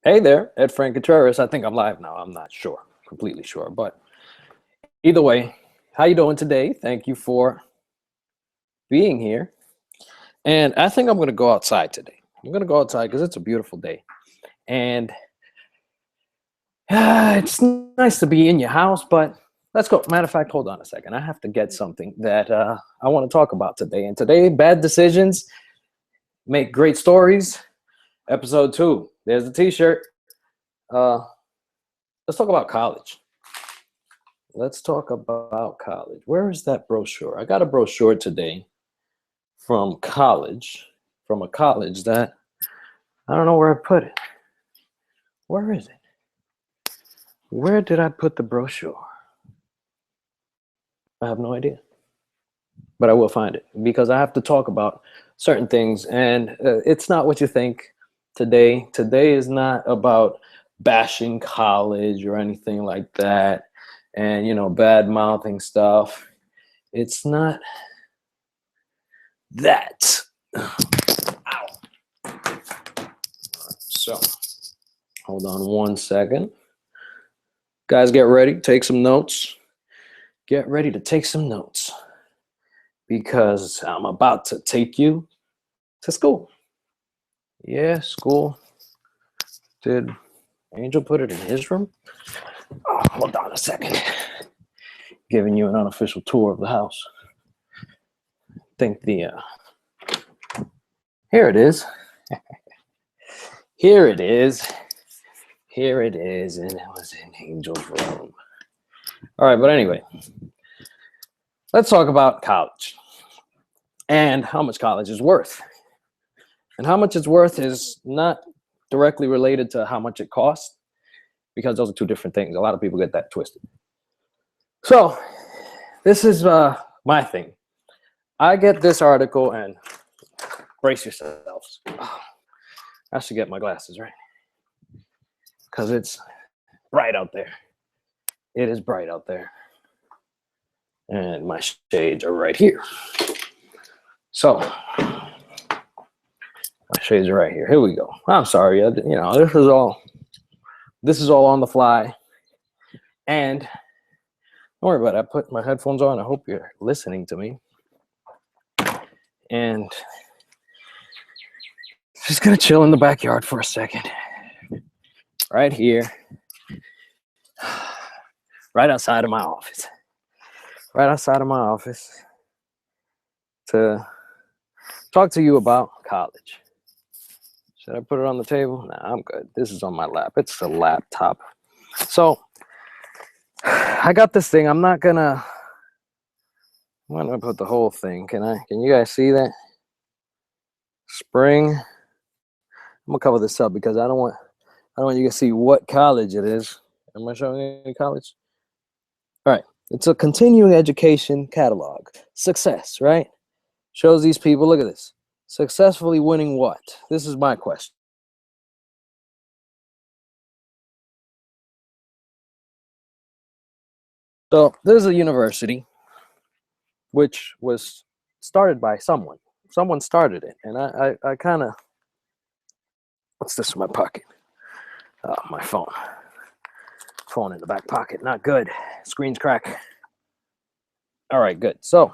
Hey there, Ed Frank Contreras. I think I'm live now. I'm not sure, completely sure, but either way, how you doing today? Thank you for being here. And I think I'm going to go outside today. I'm going to go outside because it's a beautiful day, and it's nice to be in your house. But let's go. Matter of fact, hold on a second. I have to get something that I want to talk about today. And today, bad decisions make great stories. Episode 2. There's a T-shirt. Uh, let's talk about college. Let's talk about college. Where is that brochure? I got a brochure today from college, from a college that I don't know where I put it. Where is it? Where did I put the brochure? I have no idea, but I will find it because I have to talk about certain things, and it's not what you think today. Today is not about bashing college or anything like that, and bad mouthing stuff. It's not that. Ow. So, hold on one second. Guys, get ready. Take some notes. Get ready to take some notes because I'm about to take you to school. Yeah, school. Did Angel put it in his room? Oh, hold on a second. Giving you an unofficial tour of the house. I think here it is. Here it is. Here it is, and it was in Angel's room. All right, but anyway, let's talk about college and how much college is worth. And how much it's worth is not directly related to how much it costs, because those are two different things. A lot of people get that twisted. So this is my thing. I get this article, and brace yourselves. I should get my glasses, right? Because it's bright out there. It is bright out there. And my shades are right here. So my shades are right here. Here we go. I'm sorry. This is all on the fly. And don't worry about it. I put my headphones on. I hope you're listening to me. And just gonna chill in the backyard for a second. Right here. Right outside of my office. Right outside of my office to talk to you about college. Should I put it on the table? Nah, I'm good. This is on my lap. It's a laptop. So I got this thing. I'm gonna put the whole thing. Can you guys see that? Spring. I'm gonna cover this up because I don't want you to see what college it is. Am I showing any college? All right. It's a continuing education catalog. Success, right? Shows these people, look at this. Successfully winning what? This is my question. So there's a university which was started by someone. Someone started it. And I kind of, what's this in my pocket? Oh, my phone. Phone in the back pocket. Not good. Screen's crack. All right, good. So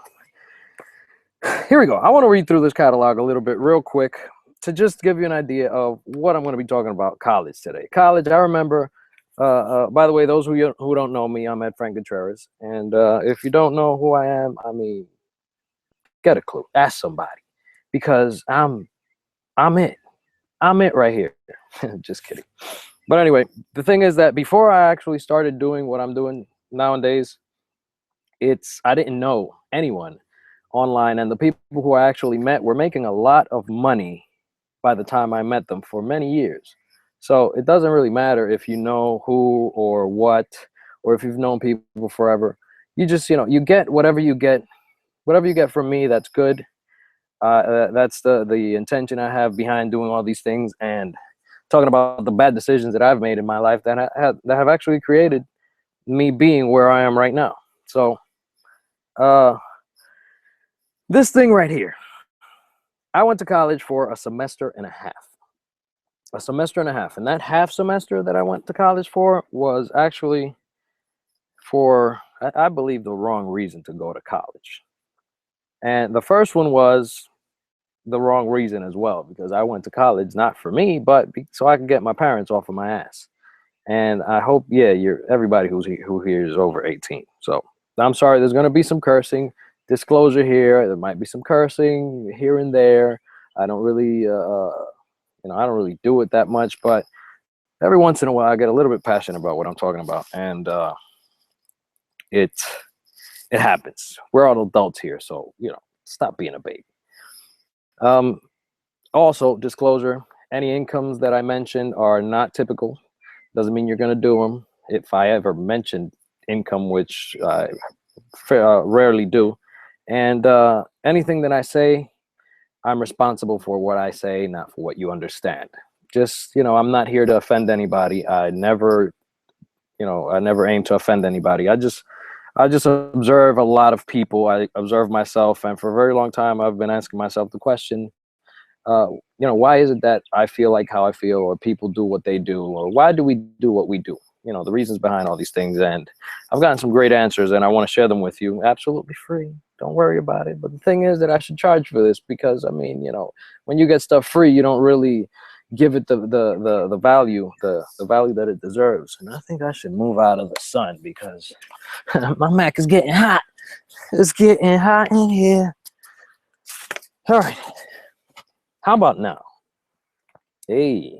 here we go. I want to read through this catalog a little bit real quick to just give you an idea of what I'm going to be talking about college today. College, I remember, by the way, those who don't know me, I'm Ed Frank Contreras. And if you don't know who I am, I mean, get a clue. Ask somebody. Because I'm it. I'm it right here. Just kidding. But anyway, the thing is that before I actually started doing what I'm doing nowadays, I didn't know anyone online, and the people who I actually met were making a lot of money by the time I met them for many years. So it doesn't really matter if you know who or what, or if you've known people forever. You just, you get whatever you get from me. That's good. That's the intention I have behind doing all these things and talking about the bad decisions that I've made in my life that have actually created me being where I am right now. So this thing right here, I went to college for a semester and a half. a semester and a half. And that half semester that I went to college for was actually for, I believe, the wrong reason to go to college. And the first one was the wrong reason as well, because I went to college not for me, but so I could get my parents off of my ass. And I hope, yeah, everybody who here is over 18. So I'm sorry, there's gonna be some cursing. Disclosure here, there might be some cursing here and there. I don't really, I don't really do it that much, but every once in a while, I get a little bit passionate about what I'm talking about, and it it happens. We're all adults here, so stop being a baby. Um, Also, disclosure: any incomes that I mentioned are not typical. Doesn't mean you're going to do them. If I ever mention income, which I rarely do, and anything that I say, I'm responsible for what I say, not for what you understand. Just, I'm not here to offend anybody. I never aim to offend anybody. I just observe a lot of people. I observe myself, and for a very long time, I've been asking myself the question, uh, why is it that I feel like how I feel, or people do what they do, or why do we do what we do? The reasons behind all these things. And I've gotten some great answers, and I want to share them with you absolutely free. Don't worry about it. But the thing is that I should charge for this, because I mean, when you get stuff free, you don't really give it the value, the value that it deserves. And I think I should move out of the sun, because my Mac is getting hot. It's getting hot in here. All right. How about now? Hey,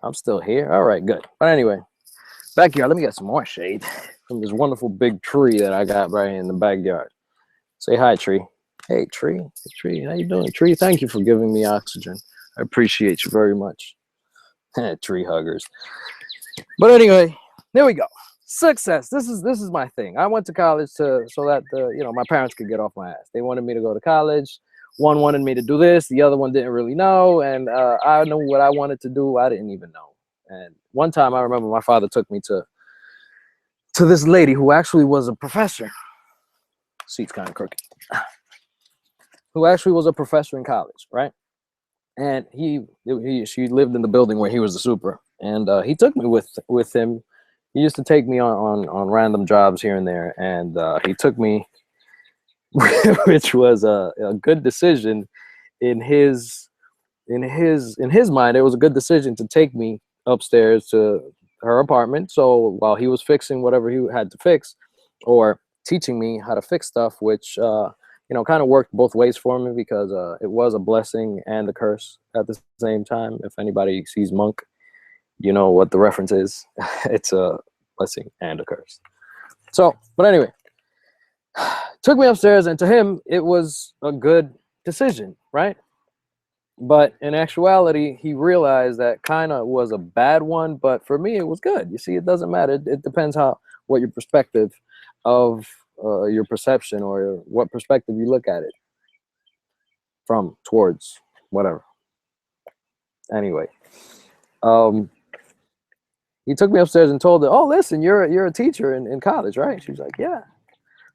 I'm still here. All right, good. But anyway, backyard. Let me get some more shade from this wonderful big tree that I got right in the backyard. Say hi, tree. Hey, tree. Hey, tree. How you doing, tree? Thank you for giving me oxygen. I appreciate you very much. Tree huggers. But anyway, there we go. Success. This is my thing. I went to college so that my parents could get off my ass. They wanted me to go to college. One wanted me to do this, the other one didn't really know, and I knew what I wanted to do. I didn't even know. And one time, I remember my father took me to this lady who actually was a professor. Seat's kind of crooked. Who actually was a professor in college, right? And she lived in the building where he was the super, and he took me with him. He used to take me on random jobs here and there, and he took me, which was a good decision in his mind. It was a good decision to take me upstairs to her apartment. So while he was fixing whatever he had to fix, or teaching me how to fix stuff, which kind of worked both ways for me, because it was a blessing and a curse at the same time. If anybody sees Monk, you know what the reference is. It's a blessing and a curse. So, but anyway, took me upstairs, and to him, it was a good decision, right? But in actuality, he realized that kind of was a bad one. But for me, it was good. You see, it doesn't matter. It depends what your perspective of your perception, or what perspective you look at it from, towards, whatever. Anyway, he took me upstairs and told her, "Oh, listen, you're a teacher in college, right?" She was like, "Yeah."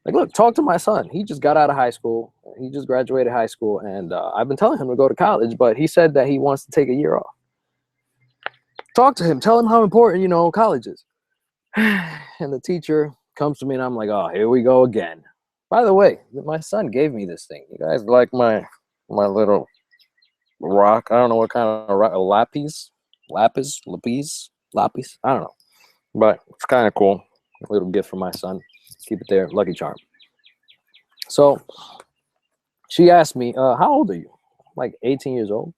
Like, look, talk to my son. He just got out of high school. He just graduated high school, and I've been telling him to go to college, but he said that he wants to take a year off. Talk to him. Tell him how important, college is. And the teacher comes to me, and I'm like, oh, here we go again. By the way, my son gave me this thing. You guys like my little rock? I don't know what kind of rock. Lapis? I don't know. But it's kind of cool. A little gift from my son. Keep it there. Lucky charm. So she asked me, how old are you? I'm like 18 years old.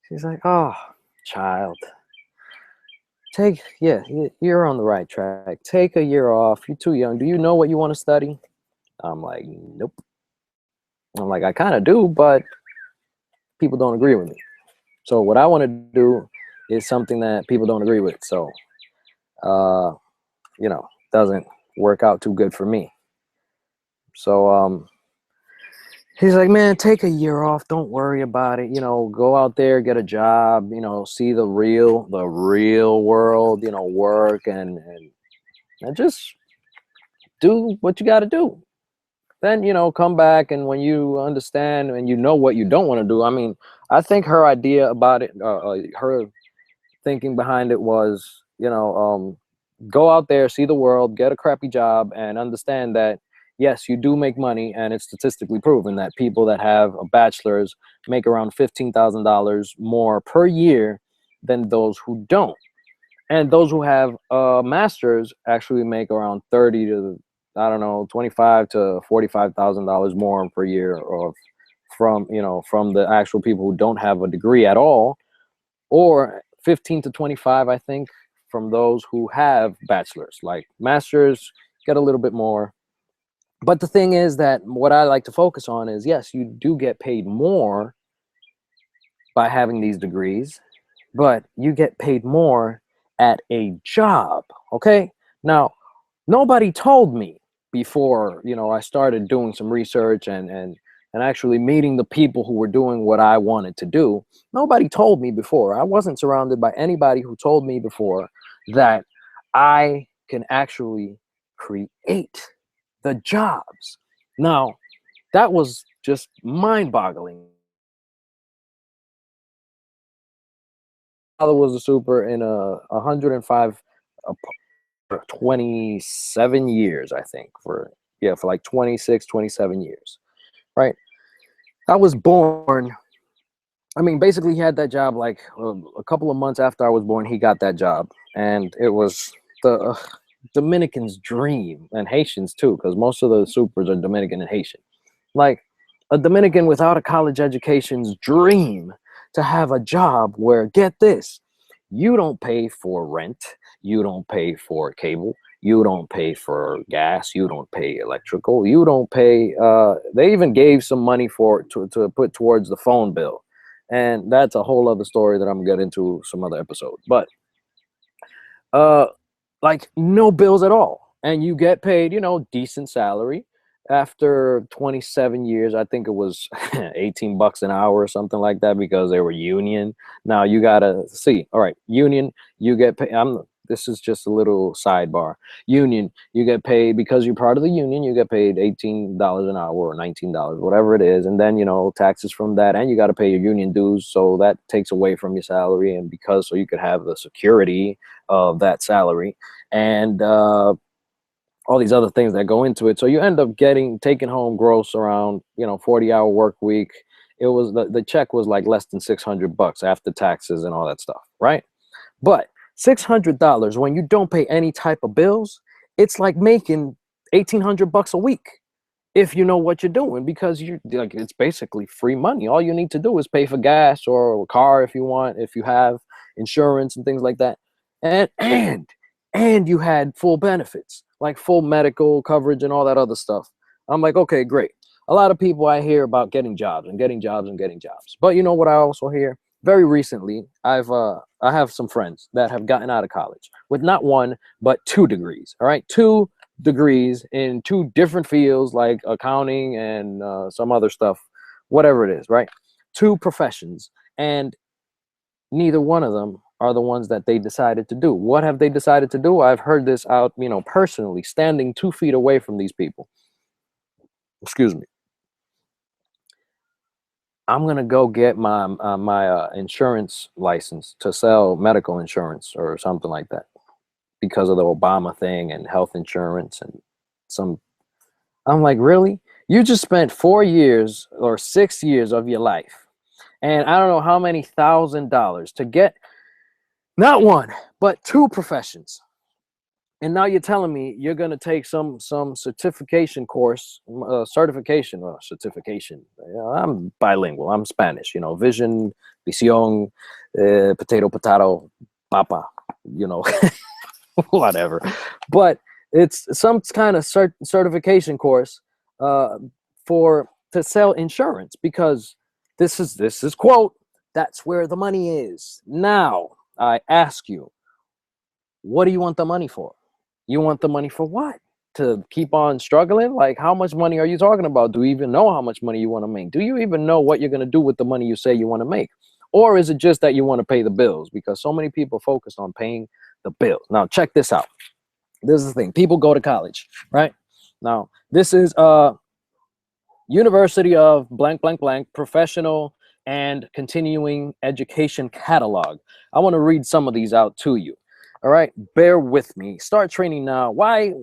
She's like, oh, child. You're on the right track. Take a year off. You're too young. Do you know what you want to study? I'm like, nope. I'm like, I kind of do, but people don't agree with me. So what I want to do is something that people don't agree with. So, doesn't work out too good for me. So, he's like, man, take a year off. Don't worry about it. Go out there, get a job, see the real world, work and just do what you got to do. Then, come back, and when you understand and you know what you don't want to do, I mean, I think her idea about it, her thinking behind it was, go out there, see the world, get a crappy job, and understand that yes, you do make money, and it's statistically proven that people that have a bachelor's make around $15,000 more per year than those who don't, and those who have a master's actually make around 30 to, I don't know, 25 to $45,000 more per year, or from the actual people who don't have a degree at all, or 15 to 25, I think, from those who have bachelors. Like masters get a little bit more. But the thing is that what I like to focus on is, yes, you do get paid more by having these degrees, but you get paid more at a job. Okay. Now, nobody told me before, I started doing some research and actually meeting the people who were doing what I wanted to do. Nobody told me before. I wasn't surrounded by anybody who told me before that I can actually create the jobs. Now, that was just mind-boggling. My father was a super in a 105 for 27 years, I think, for like 26, 27 years, right? I was born. I mean, basically, he had that job like a couple of months after I was born. He got that job, and it was the Dominicans' dream, and Haitians too, because most of the supers are Dominican and Haitian. Like a Dominican without a college education's dream to have a job where, get this, you don't pay for rent, you don't pay for cable, you don't pay for gas, you don't pay electrical, you don't pay. They even gave some money to put towards the phone bill, and that's a whole other story that I'm gonna get into some other episode. But like no bills at all, and you get paid, decent salary. After 27 years, I think it was $18 an hour or something like that, because they were union. Now you gotta see, all right, union, you get paid. This is just a little sidebar. Union, you get paid because you're part of the union. You get paid $18 an hour or $19, whatever it is, and then taxes from that, and you got to pay your union dues. So that takes away from your salary, and so you could have the security of that salary, and all these other things that go into it. So you end up taking home gross around 40-hour work week. It was the check was like less than $600 after taxes and all that stuff, right? But $600 when you don't pay any type of bills, it's like making $1,800 a week if you know what you're doing, because you're like, it's basically free money. All you need to do is pay for gas or a car if you want, if you have insurance and things like that, and you had full benefits like full medical coverage and all that other stuff. I'm like, okay, great. A lot of people I hear about getting jobs and getting jobs and getting jobs, but you know what I also hear? Very recently, I have some friends that have gotten out of college with not one but 2 degrees. All right, 2 degrees in 2 different fields, like accounting and some other stuff, whatever it is, right? 2 professions, and neither one of them are the ones that they decided to do. What have they decided to do? I've heard this out, personally, standing 2 feet away from these people. Excuse me. I'm gonna go get my insurance license to sell medical insurance or something like that, because of the Obama thing and health insurance and some. I'm like, really? You just spent 4 years or 6 years of your life, and I don't know how many $1,000 to get not one but 2 professions. And now you're telling me you're going to take some certification course, certification or certification. I'm bilingual. I'm Spanish. Vision, visión, potato, papa. Whatever. But it's some kind of certification course to sell insurance, because this is quote, that's where the money is. Now I ask you, what do you want the money for? You want the money for what? To keep on struggling? Like, how much money are you talking about? Do you even know how much money you want to make? Do you even know what you're going to do with the money you say you want to make? Or is it just that you want to pay the bills? Because so many people focus on paying the bills. Now, check this out. This is the thing. People go to college, right? Now, this is University of blank, blank, blank, professional and continuing education catalog. I want to read some of these out to you. All right, bear with me. Start training now. Why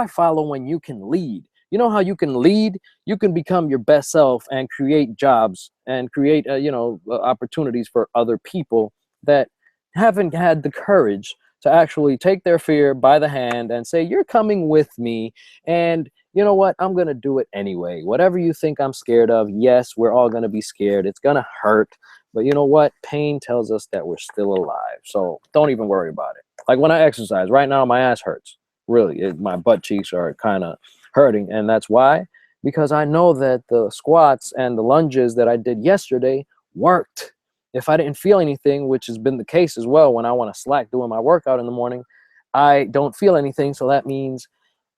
follow when you can lead? You know how you can lead? You can become your best self and create jobs and create opportunities for other people that haven't had the courage to actually take their fear by the hand and say, you're coming with me, and you know what, I'm going to do it anyway. Whatever you think I'm scared of, yes, we're all going to be scared. It's going to hurt. But you know what? Pain tells us that we're still alive. So don't even worry about it. Like when I exercise, right now my ass hurts. Really, my butt cheeks are kind of hurting. And that's why? Because I know that the squats and the lunges that I did yesterday worked. If I didn't feel anything, which has been the case as well, when I want to slack doing my workout in the morning, I don't feel anything. So that means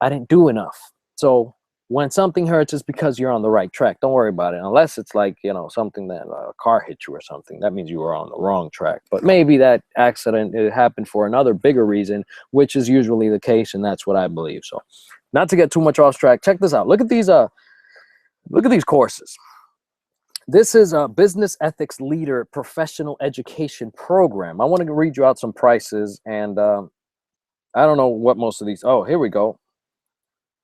I didn't do enough. So when something hurts, it's because you're on the right track. Don't worry about it. Unless it's like, something that a car hit you or something. That means you were on the wrong track. But maybe that accident, it happened for another bigger reason, which is usually the case. And that's what I believe. So not to get too much off track, check this out. Look at these courses. This is a business ethics leader professional education program. I want to read you out some prices, and I don't know what most of these. Oh, here we go.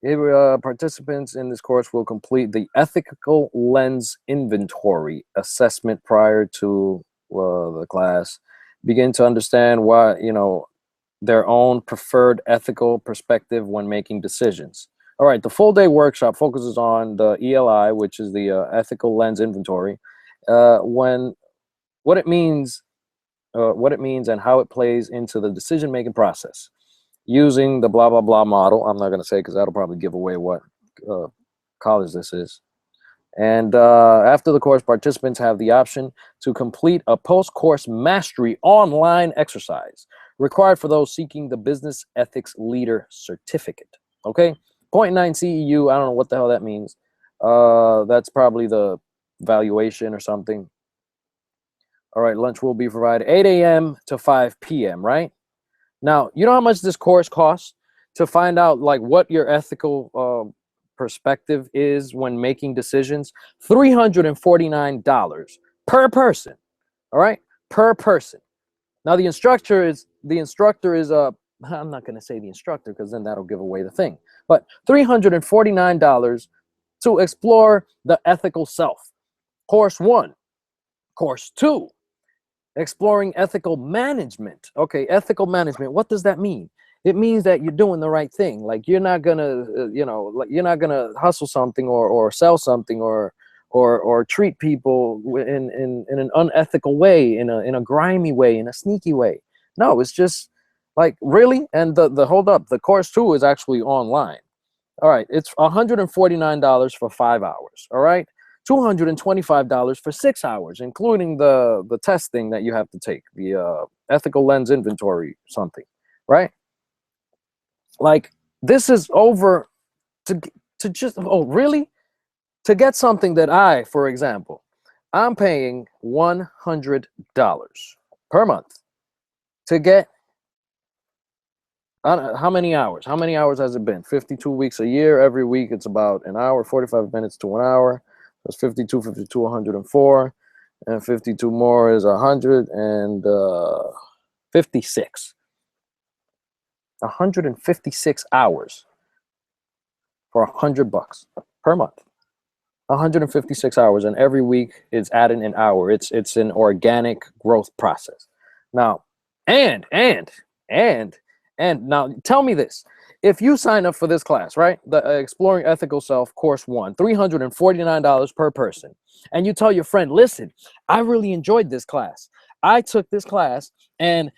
Participants in this course will complete the ethical lens inventory assessment prior to the class. Begin to understand why, their own preferred ethical perspective when making decisions. All right, the full day workshop focuses on the ELI, which is the ethical lens inventory, what it means and how it plays into the decision-making process using the blah, blah, blah model. I'm not going to say because that'll probably give away what college this is. And after the course, participants have the option to complete a post-course mastery online exercise required for those seeking the business ethics leader certificate. Okay. 0.9 CEU, I don't know what the hell that means. That's probably the valuation or something. All right, lunch will be provided 8 a.m. to 5 p.m., right? Now, you know how much this course costs to find out like what your ethical perspective is when making decisions? $349 per person, all right? Per person. Now, the instructor is I'm not going to say the instructor because then that'll give away the thing. But $349 to explore the ethical self. Course 1. Course 2, exploring ethical management. Okay, ethical management. What does that mean? It means that you're doing the right thing. Like you're not gonna, you're not gonna hustle something or sell something or treat people in an unethical way, in a grimy way, in a sneaky way. No, it's just like, really? And the hold up, the course 2 is actually online. All right, it's $149 for 5 hours. All right, $225 for 6 hours, including the testing that you have to take, the ethical lens inventory something, right? Like this is over to just, oh really? To get something that for example, I'm paying $100 per month to get. How many hours? How many hours has it been? 52 weeks a year. Every week it's about an hour, 45 minutes to 1 hour. That's 52, 104. And 52 more is 156. 156 hours for $100 per month. 156 hours, and every week it's adding an hour. It's an organic growth process. Now, and now tell me this. If you sign up for this class, right, the Exploring Ethical Self Course 1, $349 per person, and you tell your friend, listen, I really enjoyed this class. I took this class and,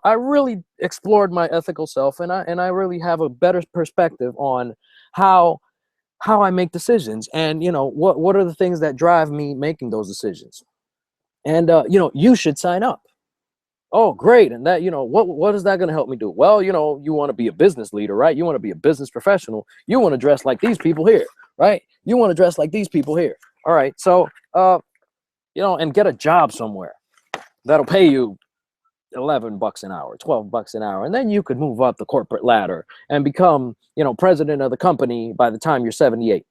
I really explored my ethical self, and I really have a better perspective on how I make decisions, and, what are the things that drive me making those decisions. And, you should sign up. Oh, great. And that, what is that going to help me do? Well, you want to be a business leader, right? You want to be a business professional. You want to dress like these people here, right? You want to dress like these people here. All right. So, and get a job somewhere that'll pay you $11 an hour, $12 an hour. And then you could move up the corporate ladder and become, president of the company by the time you're 78.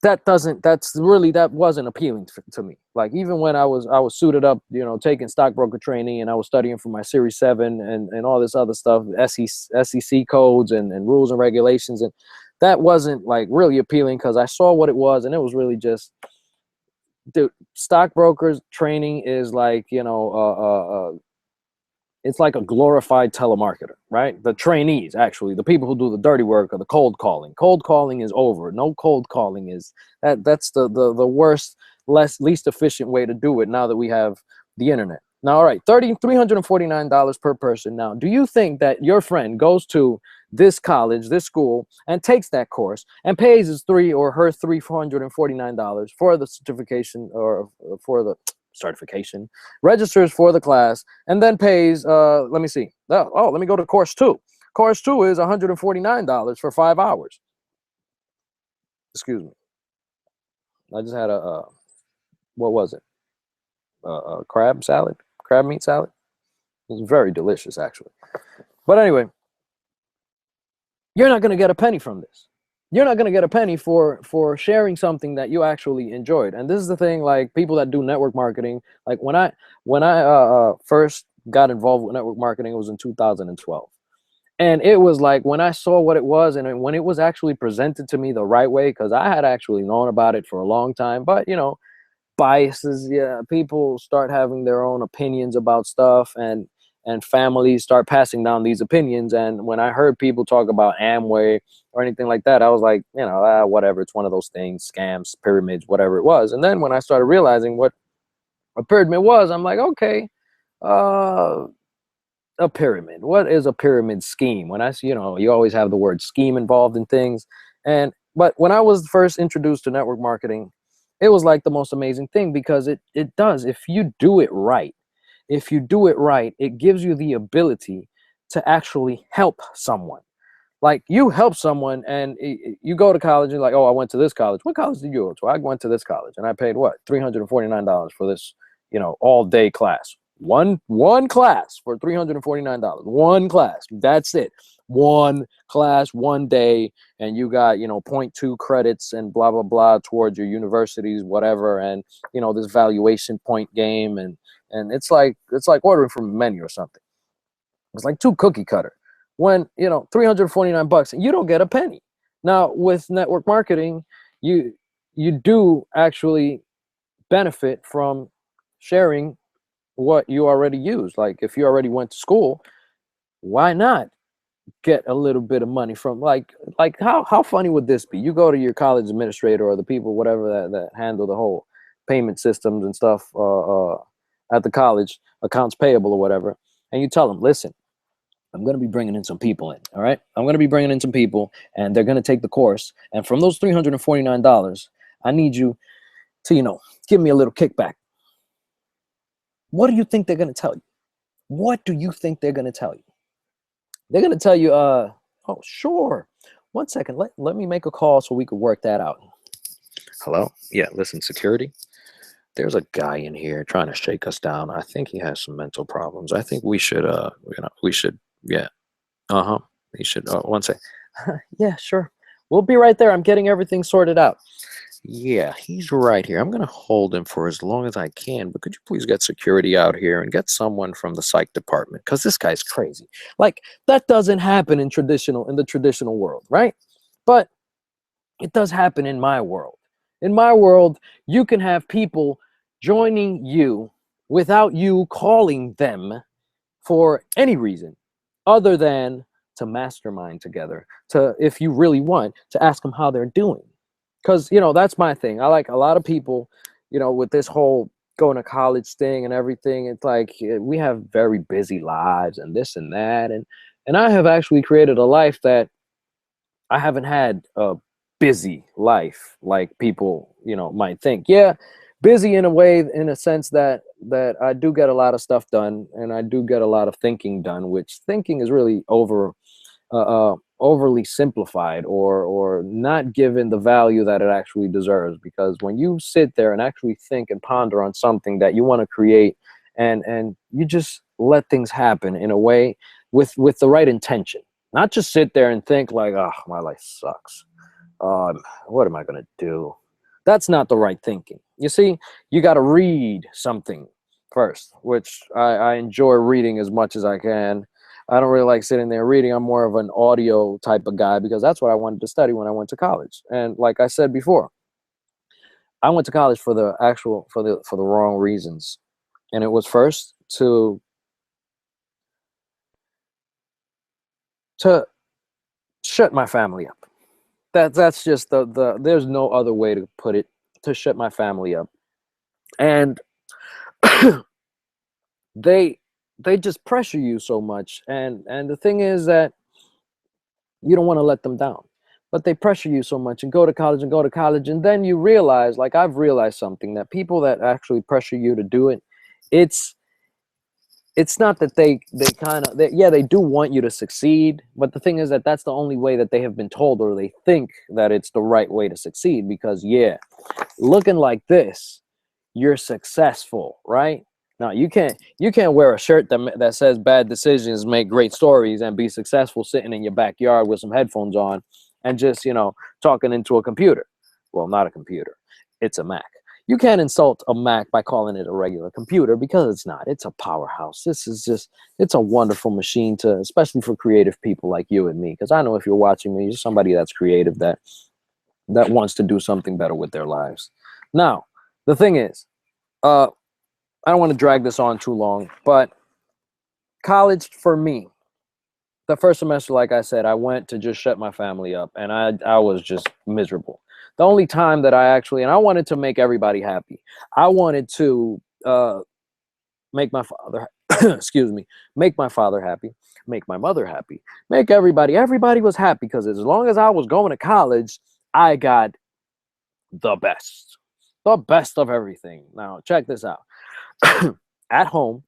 that wasn't appealing to me. Like, even when I was suited up, taking stockbroker training, and I was studying for my Series 7 and all this other stuff, SEC codes and rules and regulations, and that wasn't like really appealing, because I saw what it was, and it was really just, dude, stockbrokers training is like, it's like a glorified telemarketer, right? The trainees, actually, the people who do the dirty work, are the cold calling. Cold calling is over. No cold calling is that's the worst, least efficient way to do it now that we have the internet. Now, all right, $349 per person. Now, do you think that your friend goes to this college, this school, and takes that course and pays his $449 for the certification, or for the certification, registers for the class, and then pays, let me see. Let me go to course 2. Course 2 is $149 for 5 hours. Excuse me. I just had what was it? Crab meat salad. It was very delicious, actually. But anyway, you're not going to get a penny from this. You're not going to get a penny for sharing something that you actually enjoyed. And this is the thing, like, people that do network marketing, like when I first got involved with network marketing, it was in 2012. And it was like, when I saw what it was, and when it was actually presented to me the right way, because I had actually known about it for a long time, but biases, yeah, people start having their own opinions about stuff, and families start passing down these opinions. And when I heard people talk about Amway or anything like that, I was like, whatever, it's one of those things, scams, pyramids, whatever it was. And then when I started realizing what a pyramid was, I'm like, okay, a pyramid. What is a pyramid scheme? When I see, you always have the word scheme involved in things. But when I was first introduced to network marketing, it was like the most amazing thing, because it does, if you do it right, it gives you the ability to actually help someone. Like, you help someone, and you go to college, and like, oh, I went to this college. What college did you go to? I went to this college, and I paid what, $349 for this, all day class. One class for $349. One class. That's it. One class, one day, and you got, 0.2 credits and blah, blah, blah towards your universities, whatever. And, this valuation point game. And it's like ordering from a menu or something. It's like too cookie cutter. When, $349 and you don't get a penny. Now, with network marketing, you do actually benefit from sharing what you already use. Like, if you already went to school, why not get a little bit of money from, like how funny would this be? You go to your college administrator, or the people, whatever, that handle the whole payment systems and stuff at the college, accounts payable or whatever, and you tell them, listen, I'm going to be bringing in some people in, all right? I'm going to be bringing in some people, and they're going to take the course. And from those $349, I need you to, give me a little kickback. What do you think they're going to tell you? What do you think they're going to tell you? They're going to tell you, oh, sure. 1 second. Let me make a call so we could work that out. Hello? Yeah, listen, security. There's a guy in here trying to shake us down. I think he has some mental problems. I think we should, yeah. He should, 1 second. Yeah, sure. We'll be right there. I'm getting everything sorted out. Yeah, he's right here. I'm going to hold him for as long as I can, but could you please get security out here and get someone from the psych department? Because this guy's crazy. Like, that doesn't happen in the traditional world, right? But it does happen in my world. In my world, you can have people joining you without you calling them for any reason other than to mastermind together, to, if you really want, to ask them how they're doing. Because, that's my thing. I like a lot of people, with this whole going to college thing and everything. It's like, we have very busy lives and this and that. And I have actually created a life that I haven't had a busy life like people, might think. Yeah, busy in a way, in a sense that I do get a lot of stuff done, and I do get a lot of thinking done, which thinking is really overly simplified, or not given the value that it actually deserves. Because when you sit there and actually think and ponder on something that you want to create, and you just let things happen in a way with the right intention, not just sit there and think like, oh, my life sucks. What am I going to do? That's not the right thinking. You see, you got to read something first, which I enjoy reading as much as I can. I don't really like sitting there reading. I'm more of an audio type of guy because that's what I wanted to study when I went to college. And like I said before, I went to college for the actual for the wrong reasons. And it was first to shut my family up. That's just the there's no other way to put it, to shut my family up. And they they just pressure you so much, and the thing is that you don't want to let them down, but they pressure you so much, and go to college and go to college, and then you realize, like I've realized something, that people that actually pressure you to do it, it's it's not that they kind of yeah, they do want you to succeed, but the thing is that that's the only way that they have been told, or they think that it's the right way to succeed, because yeah, looking like this, you're successful, right? Now you can't wear a shirt that says bad decisions make great stories and be successful sitting in your backyard with some headphones on and just, talking into a computer. Well, not a computer. It's a Mac. You can't insult a Mac by calling it a regular computer, because it's not. It's a powerhouse. It's a wonderful machine, to especially for creative people like you and me, because I know if you're watching me, you're somebody that's creative, that wants to do something better with their lives. Now, the thing is, I don't want to drag this on too long, but college for me, the first semester, like I said, I went to just shut my family up, and I was just miserable. The only time that I actually, and I wanted to make everybody happy. I wanted to make my father, excuse me, make my father happy, make my mother happy, make everybody was happy, because as long as I was going to college, I got the best of everything. Now, check this out. At home,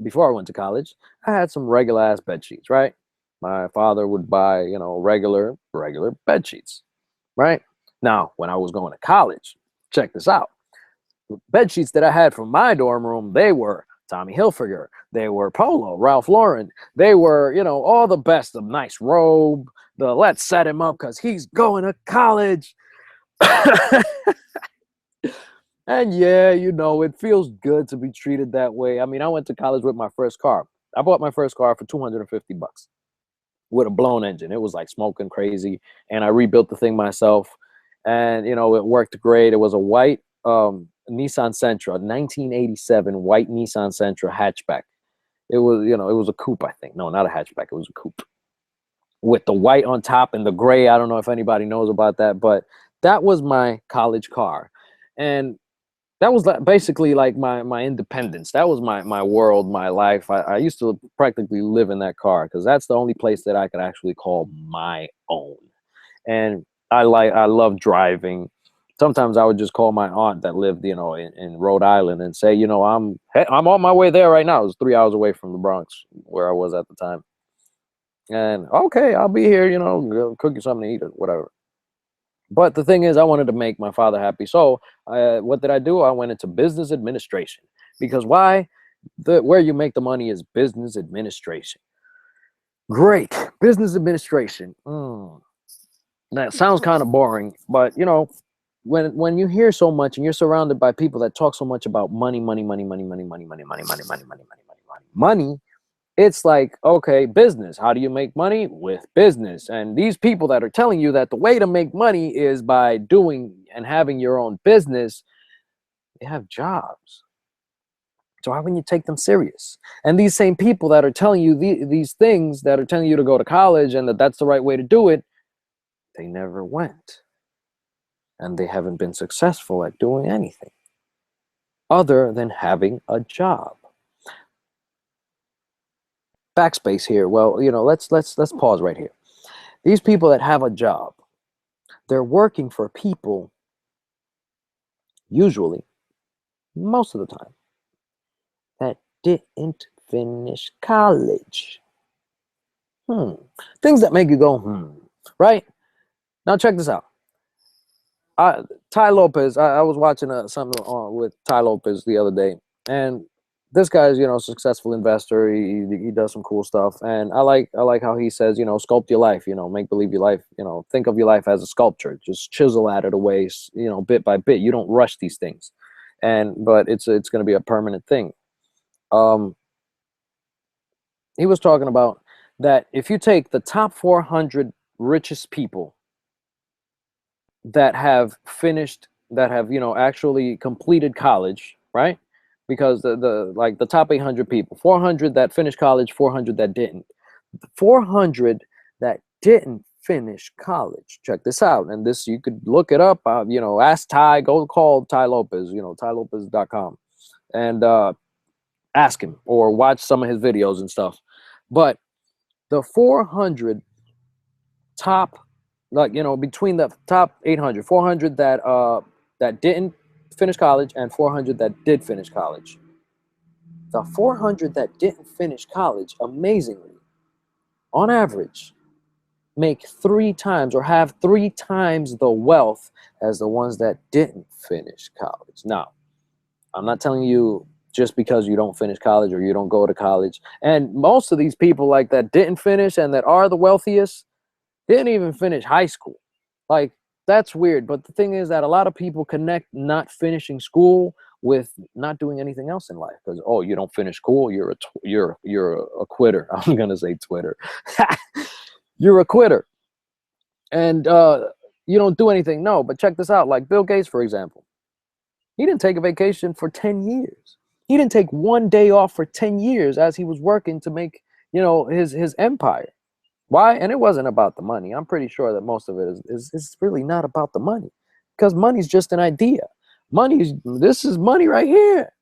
before I went to college, I had some regular ass bed sheets, right? My father would buy, regular bed sheets, right? Now, when I was going to college, check this out. The bed sheets that I had from my dorm room, they were Tommy Hilfiger, they were Polo, Ralph Lauren, they were, all the best, the nice robe, the let's set him up because he's going to college. And yeah, it feels good to be treated that way. I mean, I went to college with my first car. I bought my first car for $250 with a blown engine. It was like smoking crazy. And I rebuilt the thing myself. And, it worked great. It was a white Nissan Sentra, 1987 white Nissan Sentra hatchback. It was a coupe, I think. No, not a hatchback. It was a coupe with the white on top and the gray. I don't know if anybody knows about that, but that was my college car. And that was basically like my independence. That was my world, my life. I used to practically live in that car, because that's the only place that I could actually call my own. And I love driving. Sometimes I would just call my aunt that lived, in Rhode Island, and say, I'm on my way there right now. It was 3 hours away from the Bronx, where I was at the time. And okay, I'll be here, cook you something to eat or whatever. But the thing is, I wanted to make my father happy. So what did I do? I went into business administration, because why? Where you make the money is business administration. Great. Business administration. That sounds kind of boring, but when you hear so much and you're surrounded by people that talk so much about money, money, money, money, money, money, money, money, money, money, money, money, money, money, money, it's like, okay, business. How do you make money? With business. And these people that are telling you that the way to make money is by doing and having your own business, they have jobs. So how can you take them serious? And these same people that are telling you these things, that are telling you to go to college and that that's the right way to do it, they never went. And they haven't been successful at doing anything other than having a job. Backspace here. Well, let's pause right here. These people that have a job, they're working for people, usually, most of the time, that didn't finish college. Things that make you go, right? Now check this out. Tai Lopez, I was watching something with Tai Lopez the other day, and this guy's, a successful investor. He does some cool stuff, and I like how he says, sculpt your life, make believe your life, think of your life as a sculpture. Just chisel at it away, bit by bit. You don't rush these things, but it's going to be a permanent thing. Um, he was talking about that if you take the top 400 richest people that have finished, that have actually completed college, right? Because the like the top 800 people, 400 that finished college, 400 that didn't. The 400 that didn't finish college, check this out, and this you could look it up. Ask Ty, go call Ty Lopez, tylopez.com, and ask him or watch some of his videos and stuff. But the 400 top, like, between the top 800, 400 that didn't finish college and 400 that did finish college. The 400 that didn't finish college, amazingly, on average, make 3 times or have 3 times the wealth as the ones that didn't finish college. Now, I'm not telling you just because you don't finish college or you don't go to college. And most of these people like that didn't finish and that are the wealthiest didn't even finish high school. Like, that's weird. But the thing is that a lot of people connect not finishing school with not doing anything else in life. Because, oh, you don't finish school, you're a quitter. I'm gonna say Twitter. You're a quitter, and you don't do anything. No, but check this out. Like Bill Gates, for example, he didn't take a vacation for 10 years. He didn't take one day off for 10 years as he was working to make his empire. Why? And it wasn't about the money. I'm pretty sure that most of it is really not about the money, because money's just an idea. This is money right here.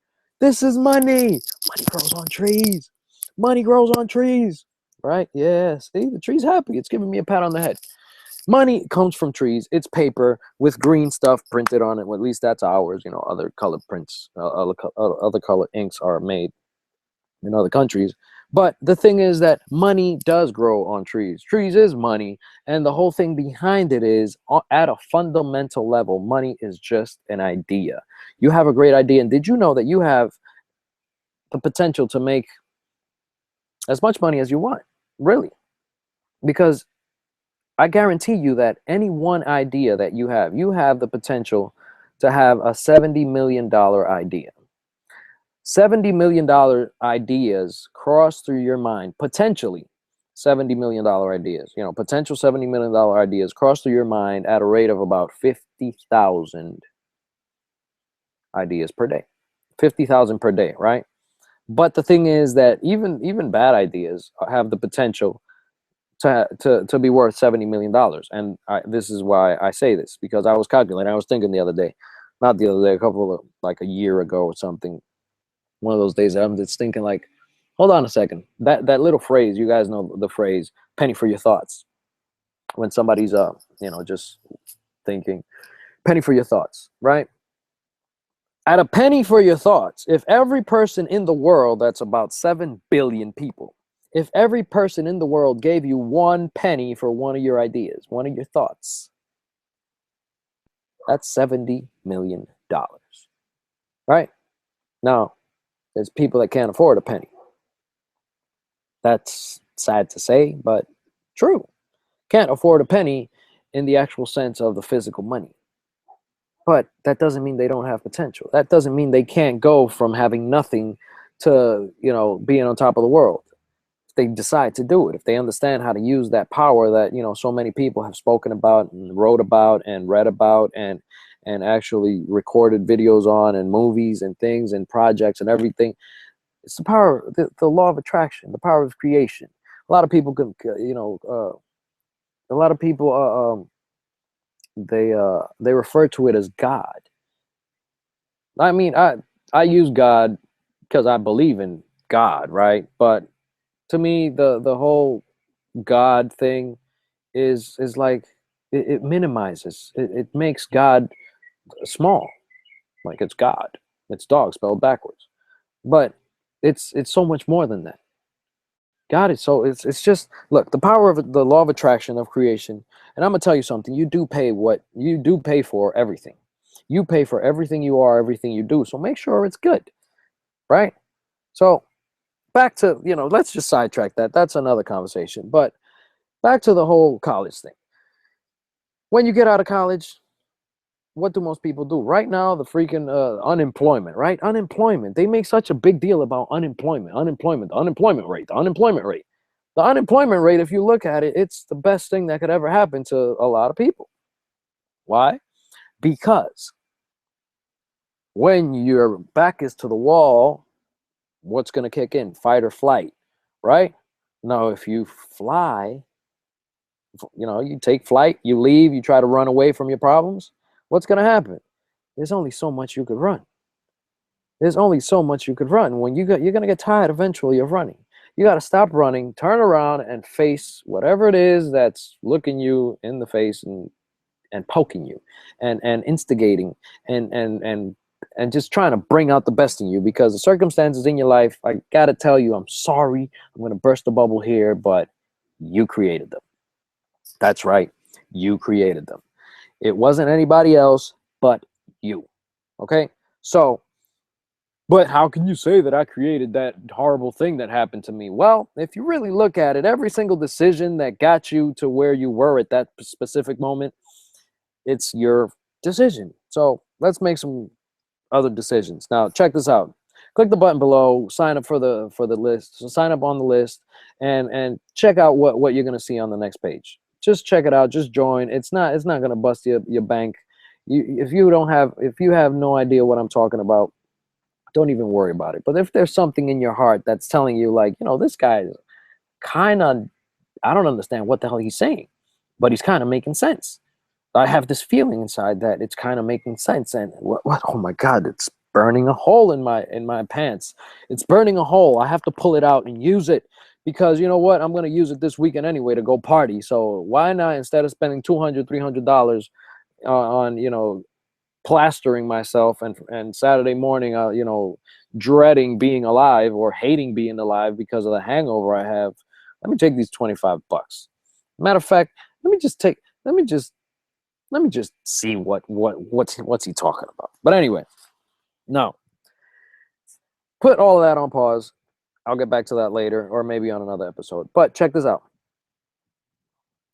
This is money. Money grows on trees. Money grows on trees. Right? Yeah. See, the tree's happy. It's giving me a pat on the head. Money comes from trees. It's paper with green stuff printed on it. Well, at least that's ours. Other colored prints, other colored inks are made in other countries. But the thing is that money does grow on trees. Trees is money. And the whole thing behind it is, at a fundamental level, money is just an idea. You have a great idea. And did you know that you have the potential to make as much money as you want? Really? Because I guarantee you that any one idea that you have the potential to have a $70 million idea. $70 million ideas cross through your mind, potentially $70 million ideas, potential $70 million ideas cross through your mind at a rate of about 50,000 ideas per day. 50,000 per day, right? But the thing is that even bad ideas have the potential to be worth $70 million. And this is why I say this, because I was calculating, I was thinking the other day, not the other day, like a year ago or something, one of those days that I'm just thinking like, hold on a second. That little phrase, you guys know the phrase, penny for your thoughts. When somebody's just thinking, penny for your thoughts, right? At a penny for your thoughts, if every person in the world, that's about 7 billion people, if every person in the world gave you 1 penny for one of your ideas, one of your thoughts, that's $70 million, right? Now, there's people that can't afford a penny. That's sad to say, but true. Can't afford a penny in the actual sense of the physical money. But that doesn't mean they don't have potential. That doesn't mean they can't go from having nothing to, being on top of the world. If they decide to do it, if they understand how to use that power that, so many people have spoken about and wrote about and read about and actually recorded videos on, and movies and things and projects and everything. It's the power, the law of attraction, the power of creation. A lot of people can, a lot of people, they refer to it as God. I mean, I use God because I believe in God, right? But to me, the whole God thing is like, it minimizes, it makes God small, like it's God. It's dog spelled backwards. But it's so much more than that. God is so, it's just, look, the power of the law of attraction of creation. And I'm gonna tell you something. You do pay for everything. You pay for everything you are, everything you do. So make sure it's good, right? So back to, let's just sidetrack that. That's another conversation. But back to the whole college thing. When you get out of college, what do most people do? Right now, the freaking unemployment, right? Unemployment. They make such a big deal about unemployment, the unemployment rate, the unemployment rate. The unemployment rate, if you look at it, it's the best thing that could ever happen to a lot of people. Why? Because when your back is to the wall, what's going to kick in? Fight or flight, right? Now, if you fly, you take flight, you leave, you try to run away from your problems, what's going to happen? There's only so much you could run. There's only so much you could run. When you're going to get tired eventually of running. You got to stop running, turn around, and face whatever it is that's looking you in the face and poking you and instigating and just trying to bring out the best in you, because the circumstances in your life, I got to tell you, I'm sorry, I'm going to burst the bubble here, but you created them. That's right. You created them. It wasn't anybody else but you. Okay? So, but how can you say that I created that horrible thing that happened to me? Well, if you really look at it, every single decision that got you to where you were at that specific moment, it's your decision. So let's make some other decisions. Now, check this out. Click the button below, sign up for the list. So sign up on the list and check out what you're going to see on the next page. Just check it out. Just join. It's not going to bust your bank. If you have no idea what I'm talking about, don't even worry about it. But if there's something in your heart that's telling you, like, this guy is kind of, I don't understand what the hell he's saying, but he's kind of making sense. I have this feeling inside that it's kind of making sense. And what? Oh my God, it's burning a hole in my pants. It's burning a hole. I have to pull it out and use it, because you know what? I'm going to use it this weekend anyway to go party. So why not, instead of spending $200, $300 on, plastering myself and Saturday morning, dreading being alive or hating being alive because of the hangover I have, let me take these $25. Matter of fact, let me just see what's he talking about. But anyway, no. Put all of that on pause. I'll get back to that later, or maybe on another episode. But check this out.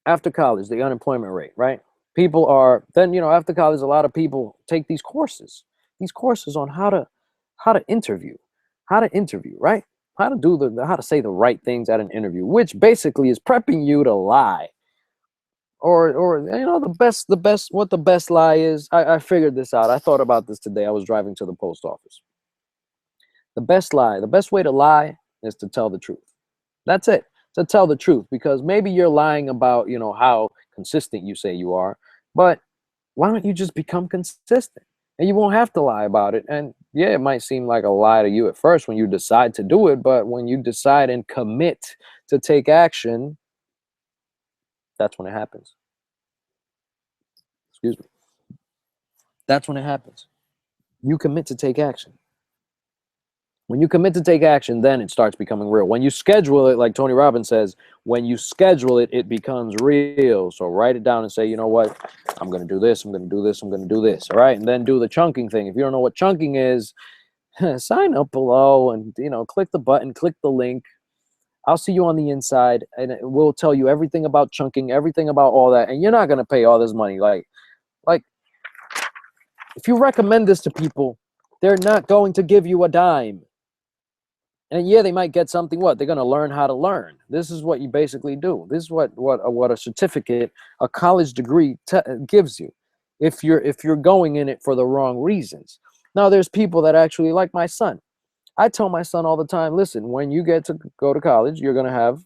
After college, the unemployment rate, right? People are then, after college, a lot of people take these courses on how to interview, right? How to say the right things at an interview, which basically is prepping you to lie. Or the best lie is. I figured this out. I thought about this today. I was driving to the post office. The best way to lie is to tell the truth. That's it. To tell the truth, because maybe you're lying about, how consistent you say you are, but why don't you just become consistent? And you won't have to lie about it. And yeah, it might seem like a lie to you at first when you decide to do it, but when you decide and commit to take action, that's when it happens. Excuse me. That's when it happens. You commit to take action. When you commit to take action, then it starts becoming real. When you schedule it, like Tony Robbins says, when you schedule it, it becomes real. So write it down and say, you know what? I'm going to do this. I'm going to do this. I'm going to do this. All right. And then do the chunking thing. If you don't know what chunking is, sign up below and, click the button, click the link. I'll see you on the inside, and we'll tell you everything about chunking, everything about all that. And you're not going to pay all this money. Like if you recommend this to people, they're not going to give you a dime. And yeah, they might get something. What? They're going to learn how to learn. This is what you basically do. This is what a certificate, a college degree gives you, if you're going in it for the wrong reasons. Now, there's people that actually, like my son. I tell my son all the time, listen, when you get to go to college, you're going to have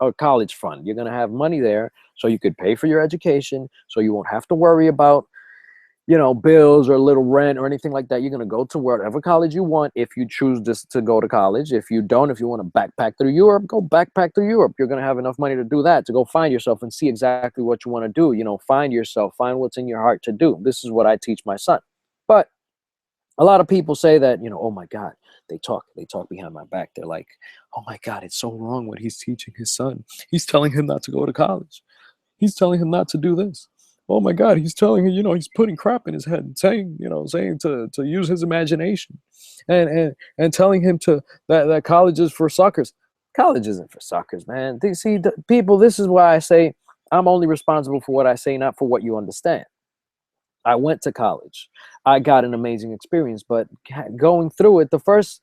a college fund. You're going to have money there so you could pay for your education, so you won't have to worry about bills or a little rent or anything like that. You're going to go to whatever college you want if you choose to go to college. If you don't, if you want to backpack through Europe, go backpack through Europe. You're going to have enough money to do that, to go find yourself and see exactly what you want to do. Find yourself, find what's in your heart to do. This is what I teach my son. But a lot of people say that, oh my God, they talk behind my back. They're like, oh my God, it's so wrong what he's teaching his son. He's telling him not to go to college. He's telling him not to do this. oh my God, he's telling her, he's putting crap in his head and saying, saying to use his imagination, and telling him to that college is for suckers. College isn't for suckers, man. See, people, this is why I say I'm only responsible for what I say, not for what you understand. I went to college. I got an amazing experience, but going through it, the first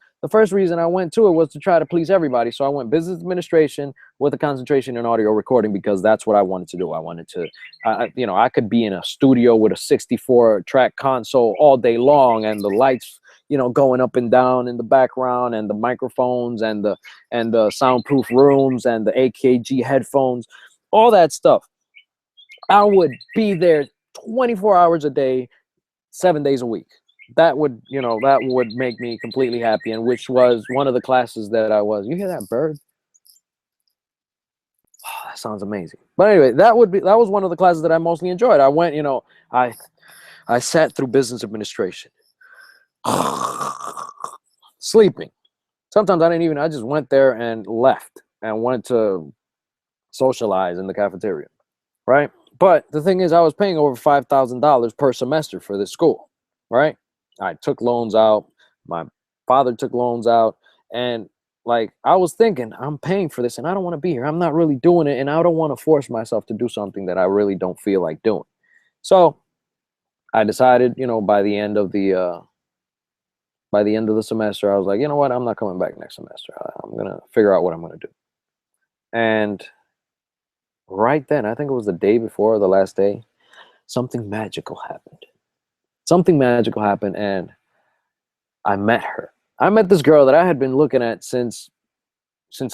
reason I went to it was to try to please everybody. So I went business administration with a concentration in audio recording because that's what I wanted to do. I wanted to, I could be in a studio with a 64 track console all day long, and the lights, going up and down in the background, and the microphones, and the soundproof rooms, and the AKG headphones, all that stuff. I would be there 24 hours a day, 7 days a week. That would make me completely happy, and which was one of the classes that I was. You hear that bird? Oh, that sounds amazing. But anyway, that was one of the classes that I mostly enjoyed. I went, I sat through business administration, sleeping. Sometimes I just went there and left and went to socialize in the cafeteria, right? But the thing is, I was paying over $5,000 per semester for this school, right? I took loans out. My father took loans out. And like, I was thinking, I'm paying for this and I don't want to be here. I'm not really doing it. And I don't want to force myself to do something that I really don't feel like doing. So I decided, by the end of the semester, I was like, you know what? I'm not coming back next semester. I'm going to figure out what I'm going to do. And right then, I think it was the day before the last day, something magical happened. Something magical happened, and I met her. I met this girl that I had been looking at since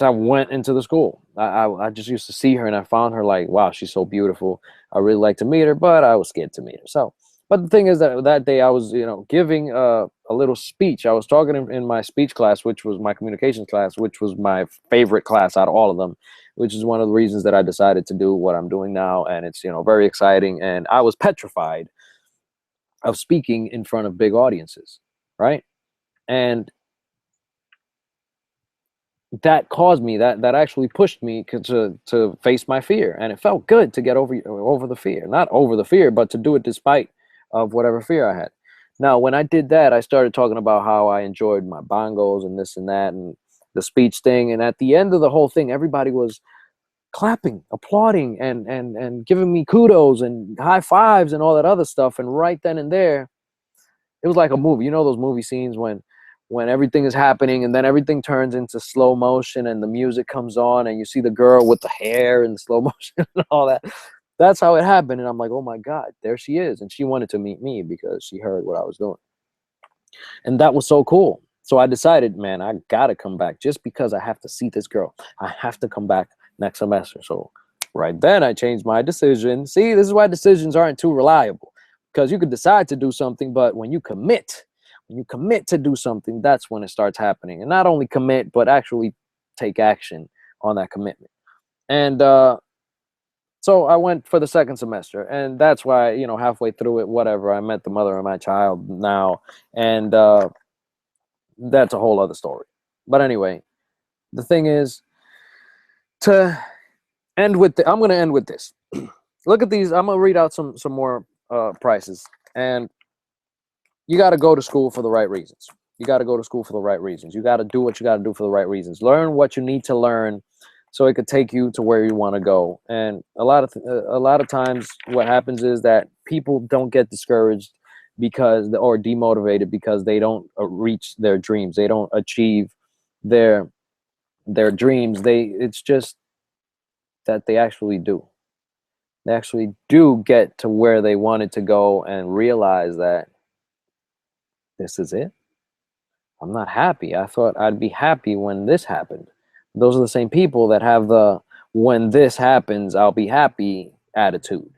I went into the school. I just used to see her, and I found her like, wow, she's so beautiful. I really like to meet her, but I was scared to meet her. So, but the thing is that day I was, giving a little speech. I was talking in my speech class, which was my communications class, which was my favorite class out of all of them, which is one of the reasons that I decided to do what I'm doing now. And it's, very exciting. And I was petrified of speaking in front of big audiences, right? And that caused me, that actually pushed me to face my fear, and it felt good to get over the fear, not over the fear, but to do it despite of whatever fear I had. Now, when I did that, I started talking about how I enjoyed my bongos and this and that and the speech thing, and at the end of the whole thing, everybody was clapping, applauding, and giving me kudos and high fives and all that other stuff. And right then and there, it was like a movie. You know those movie scenes when everything is happening and then everything turns into slow motion and the music comes on and you see the girl with the hair and the slow motion and all that. That's how it happened. And I'm like, oh my God, there she is. And she wanted to meet me because she heard what I was doing. And that was so cool. So I decided, man, I gotta come back just because I have to see this girl. I have to come back next semester. So right then I changed my decision. See, this is why decisions aren't too reliable, because you could decide to do something, but when you commit to do something, that's when it starts happening. And not only commit, but actually take action on that commitment. And so I went for the second semester, and that's why, halfway through it, whatever, I met the mother of my child now, and that's a whole other story. But anyway, the thing is, to I'm going to end with this. Look at these. I'm going to read out some more prices, and you got to go to school for the right reasons. You got to go to school for the right reasons. You got to do what you got to do for the right reasons. Learn what you need to learn so it could take you to where you want to go. And a lot of times what happens is that people don't get discouraged or demotivated because they don't reach their dreams. They don't achieve their dreams. It's just that they actually do. They actually do get to where they wanted to go and realize that this is it. I'm not happy. I thought I'd be happy when this happened. Those are the same people that have the when this happens, I'll be happy attitude.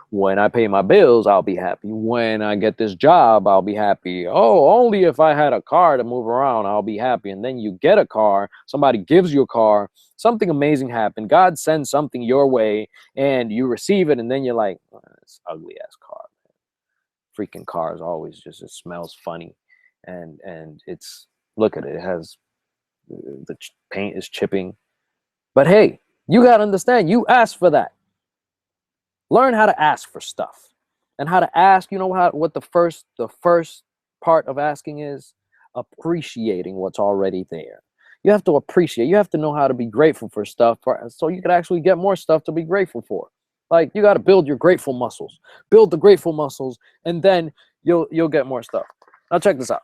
When I pay my bills, I'll be happy. When I get this job, I'll be happy. Oh, only if I had a car to move around, I'll be happy. And then you get a car, somebody gives you a car, something amazing happened. God sends something your way and you receive it. And then you're like, oh, this ugly ass car. Freaking cars always just, it smells funny. And it's, look at it, it has, the paint is chipping. But hey, you got to understand, you asked for that. Learn how to ask for stuff. And how to ask, you know what the first part of asking is? Appreciating what's already there. You have to appreciate. You have to know how to be grateful for stuff so you can actually get more stuff to be grateful for. Like, you got to build your grateful muscles. Build the grateful muscles, and then you'll get more stuff. Now check this out.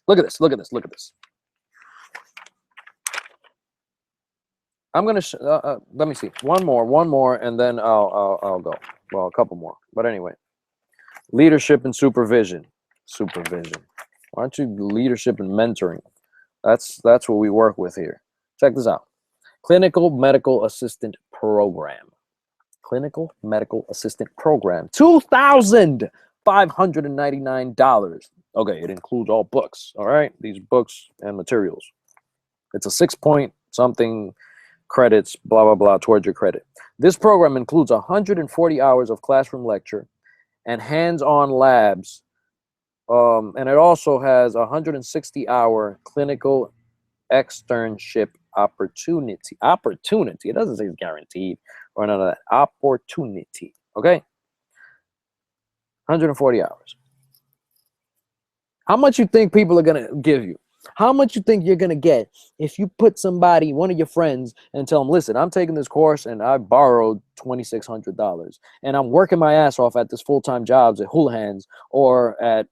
Look at this. Look at this. Look at this. I'm gonna let me see one more, and then I'll go. Well, a couple more, but anyway, leadership and supervision. Supervision. Why don't you leadership and mentoring? That's what we work with here. Check this out. Clinical medical assistant program. Clinical medical assistant program. $2,599. Okay, it includes all books. All right, these books and materials. It's a 6-point something credits, blah, blah, blah, towards your credit. This program includes 140 hours of classroom lecture and hands-on labs. And it also has a 160-hour clinical externship opportunity. Opportunity. It doesn't say it's guaranteed or none of that. Opportunity. Okay? 140 hours. How much you think people are going to give you? How much you think you're going to get if you put somebody, one of your friends, and tell them, listen, I'm taking this course and I borrowed $2,600 and I'm working my ass off at this full-time jobs at Houlihan's or at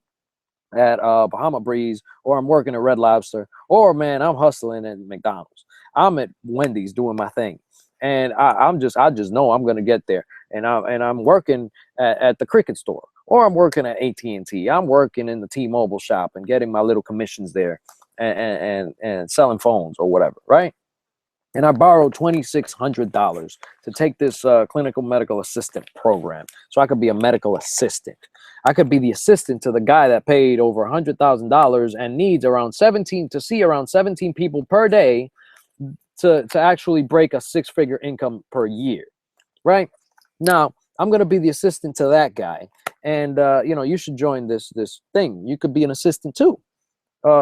Bahama Breeze, or I'm working at Red Lobster, or man, I'm hustling at McDonald's. I'm at Wendy's doing my thing. And I just know I'm going to get there. And I'm working at the Cricket store, or I'm working at AT&T. I'm working in the T-Mobile shop and getting my little commissions there and selling phones or whatever, right? And I borrowed $2,600 to take this clinical medical assistant program so I could be a medical assistant. I could be the assistant to the guy that paid over $100,000 and needs around 17 people per day to actually break a 6-figure income per year, right? Now, I'm going to be the assistant to that guy. And, you should join this thing. You could be an assistant too.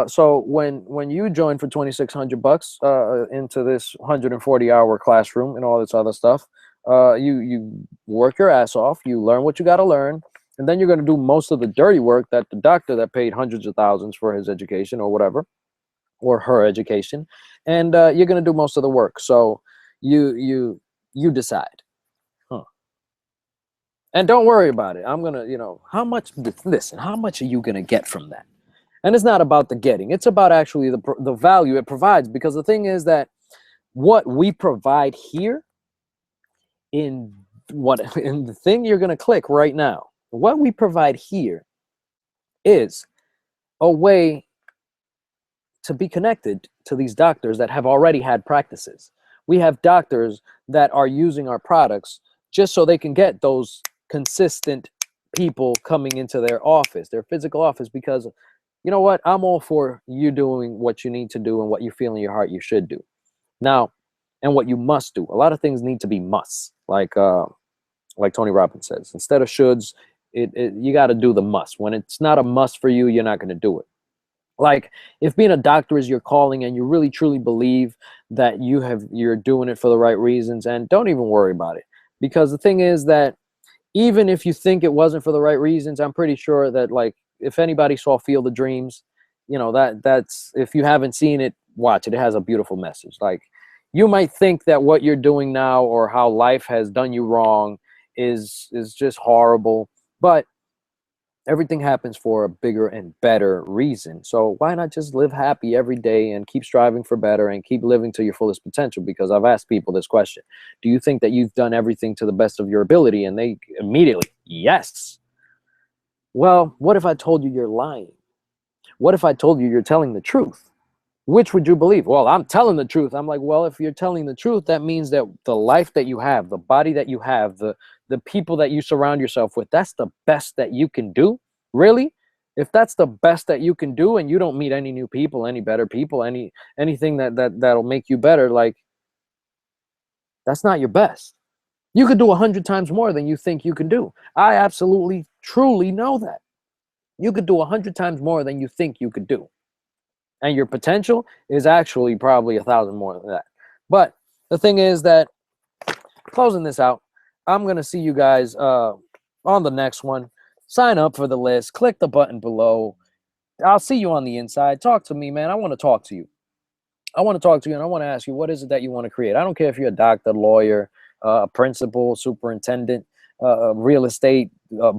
So when you join for $2,600 into this 140-hour classroom and all this other stuff, you work your ass off. You learn what you got to learn. And then you're going to do most of the dirty work that the doctor that paid hundreds of thousands for his education or whatever, or her education. And you're going to do most of the work. So you decide. And don't worry about it. I'm going to, how much are you going to get from that? And it's not about the getting. It's about actually the value it provides. Because the thing is that what we provide here in the thing you're going to click right now, what we provide here is a way to be connected to these doctors that have already had practices. We have doctors that are using our products just so they can get those consistent people coming into their office, their physical office, because you know what? I'm all for you doing what you need to do and what you feel in your heart you should do. Now, and what you must do. A lot of things need to be musts, like Tony Robbins says. Instead of shoulds, you got to do the must. When it's not a must for you, you're not going to do it. Like if being a doctor is your calling and you really truly believe that you're doing it for the right reasons, and don't even worry about it. Because the thing is that even if you think it wasn't for the right reasons, I'm pretty sure that, like, if anybody saw Field of Dreams, that's, if you haven't seen it, watch it. It has a beautiful message. Like, you might think that what you're doing now or how life has done you wrong is just horrible, but everything happens for a bigger and better reason. So why not just live happy every day and keep striving for better and keep living to your fullest potential? Because I've asked people this question. Do you think that you've done everything to the best of your ability? And they immediately, yes. Well, what if I told you you're lying? What if I told you you're telling the truth? Which would you believe? Well, I'm telling the truth. I'm like, well, if you're telling the truth, that means that the life that you have, the body that you have, the people that you surround yourself with, that's the best that you can do? Really? If that's the best that you can do and you don't meet any new people, any better people, anything that'll make you better, like, that's not your best. You could do 100 times more than you think you can do. I absolutely, truly know that. You could do 100 times more than you think you could do. And your potential is actually probably 1,000 more than that. But the thing is that, closing this out, I'm going to see you guys on the next one. Sign up for the list. Click the button below. I'll see you on the inside. Talk to me, man. I want to talk to you. I want to talk to you, and I want to ask you, what is it that you want to create? I don't care if you're a doctor, lawyer, a principal, superintendent, real estate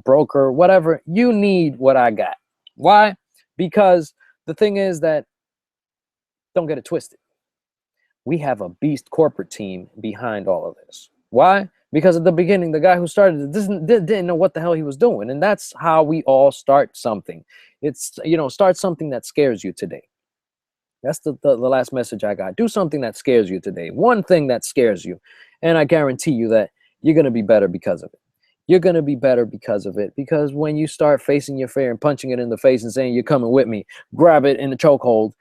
broker, whatever. You need what I got. Why? Because the thing is that, don't get it twisted, we have a beast corporate team behind all of this. Why? Because at the beginning, the guy who started it didn't know what the hell he was doing. And that's how we all start something. It's, start something that scares you today. That's the last message I got. Do something that scares you today. One thing that scares you. And I guarantee you that you're going to be better because of it. You're going to be better because of it. Because when you start facing your fear and punching it in the face and saying, you're coming with me, grab it in the chokehold,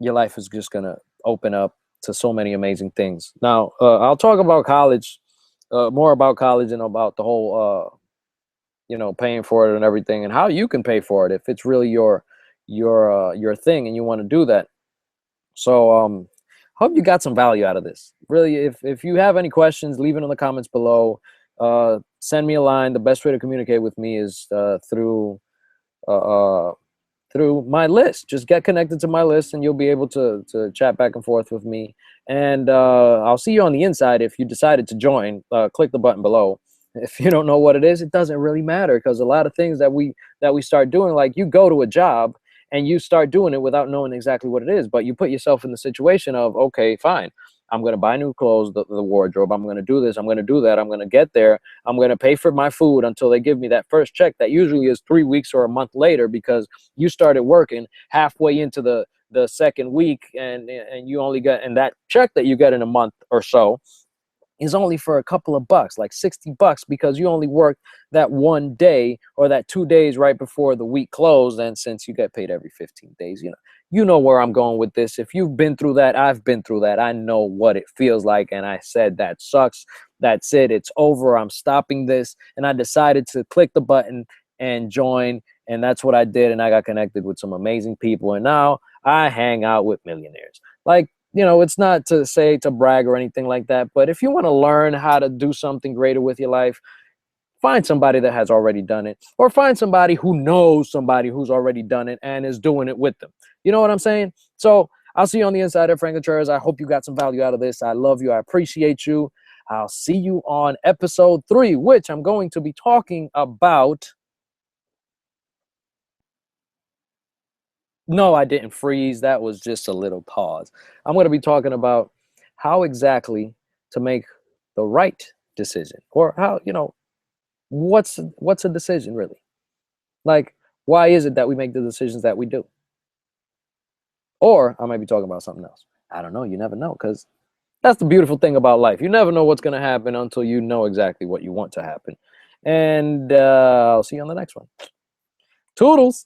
your life is just going to open up to so many amazing things. Now, I'll talk about college, more about college and about the whole, paying for it and everything and how you can pay for it if it's really your thing and you want to do that. So, hope you got some value out of this. Really, if you have any questions, leave it in the comments below. Send me a line. The best way to communicate with me is through my list. Just get connected to my list and you'll be able to chat back and forth with me. And I'll see you on the inside. If you decided to join, click the button below. If you don't know what it is, it doesn't really matter, because a lot of things that we start doing, like you go to a job and you start doing it without knowing exactly what it is, but you put yourself in the situation of, okay, fine, I'm going to buy new clothes, the wardrobe, I'm going to do this, I'm going to do that, I'm going to get there, I'm going to pay for my food until they give me that first check that usually is 3 weeks or a month later, because you started working halfway into the second week, and you only got, and that check that you get in a month or so is only for a couple of bucks, like $60, because you only worked that one day or that 2 days right before the week closed. And since you get paid every 15 days, you know where I'm going with this. If you've been through that, I've been through that. I know what it feels like. And I said, that sucks. That's it. It's over. I'm stopping this. And I decided to click the button and join. And that's what I did. And I got connected with some amazing people. And now I hang out with millionaires. Like, it's not to say to brag or anything like that, but if you want to learn how to do something greater with your life, find somebody that has already done it, or find somebody who knows somebody who's already done it and is doing it with them. You know what I'm saying? So I'll see you on the inside of Frank Contreras. I hope you got some value out of this. I love you. I appreciate you. I'll see you on episode 3, which I'm going to be talking about. No, I didn't freeze. That was just a little pause. I'm going to be talking about how exactly to make the right decision, or how, what's a decision really? Like, why is it that we make the decisions that we do? Or I might be talking about something else. I don't know. You never know, because that's the beautiful thing about life. You never know what's going to happen until you know exactly what you want to happen. And I'll see you on the next one. Toodles.